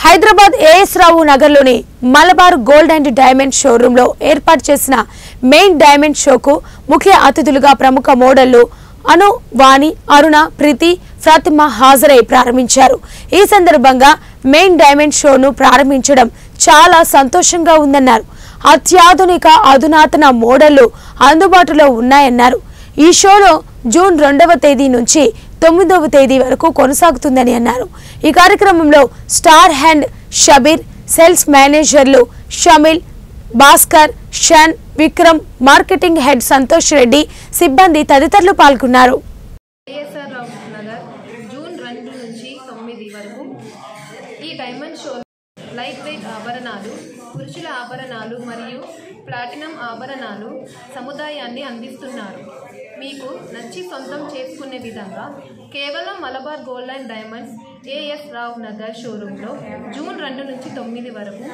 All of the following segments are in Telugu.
హైదరాబాద్ ఏఎస్ రావు నగర్లోని మలబార్ గోల్డ్ అండ్ డైమండ్ షోరూంలో ఏర్పాటు చేసిన మెయిన్ డైమండ్ షోకు ముఖ్య అతిథులుగా ప్రముఖ మోడళ్లు అను, వాణి, అరుణ, ప్రీతి, ఫాతిమా హాజరై ప్రారంభించారు. ఈ సందర్భంగా మెయిన్ డైమండ్ షోను ప్రారంభించడం చాలా సంతోషంగా ఉందన్నారు. అత్యాధునిక అధునాతన మోడళ్లు అందుబాటులో ఉన్నాయన్నారు. ఈ షోలో జూన్ 2వ తేదీ నుంచి 9వ తేదీ వరకు కొనసాగుతుందని అన్నారు. ఈ కార్యక్రమంలో స్టార్ హ్యాండ్ షబీర్, సేల్స్ మేనేజర్లు షమిల్, భాస్కర్, షన్, విక్రమ్, మార్కెటింగ్ హెడ్ సంతోష్ రెడ్డి, సిబ్బంది తదితరులు పాల్గొన్నారు. జూన్ 2 నుంచి 9 వరకు ఈ డైమండ్ షో లైట్ వెయిట్ ఆభరణాలు, పురుషుల ఆభరణాలు మరియు ప్లాటినం ఆభరణాలు సముదాయాన్ని అందిస్తున్నారు. మీకు నచ్చి సొంతం చేసుకునే విధంగా కేవలం Malabar gold and diamonds AS Rao Nagar షోరూంలో జూన్ 2 నుంచి 9 వరకు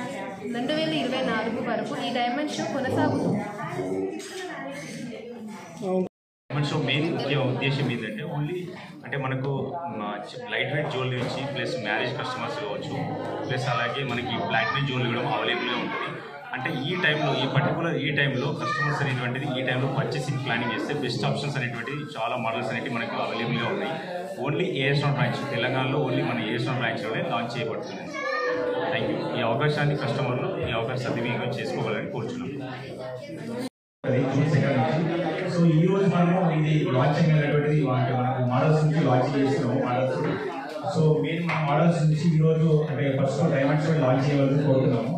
2024 వరకు ఈ డైమండ్ షో కొనసాగుతుంది. డైమండ్ షో మెయిన్ ఉద్దేశం ఏంటంటే ఓన్లీ అంటే మనకు లైట్ వెయిట్ జ్యువెలరీ నుంచి ప్లస్ మ్యారేజ్ కస్టమర్స్ కావచ్చు, ప్లస్ అలాగే మనకి ప్లాటినం జ్యువెలరీ కూడా అవైలబుల్గా ఉంటుంది. అంటే ఈ టైంలో ఈ టైంలో కస్టమర్స్ అనేటువంటిది ఈ టైంలో పర్చేసింగ్ ప్లానింగ్ చేస్తే బెస్ట్ ఆప్షన్స్ అనేటువంటిది చాలా మోడల్స్ అనేవి మనకి అవైలబుల్గా ఉన్నాయి. ఓన్లీ ఏఎస్ రావు బ్రాంచ్ తెలంగాణలో ఓన్లీ మన ఏఎస్ రావు బ్రాంచ్లోనే లాంచ్ చేయబడుతుంది. Thank you. ఈ అవకాశాన్ని కస్టమర్లు ఈ అవకాశం సద్వినియోగం చేసుకోవాలని కోరుచున్నాం. సో ఈ రోజు మనము ఇది లాంచింగ్ అనేటువంటిది అంటే మనకు మోడల్స్ నుంచి లాంచ్ చేస్తున్నాము మోడల్స్. సో మెయిన్ మన మోడల్స్ నుంచి ఈరోజు అంటే ఫస్ట్ డైమండ్స్ లాంచ్ చేయాలని కోరుతున్నాము.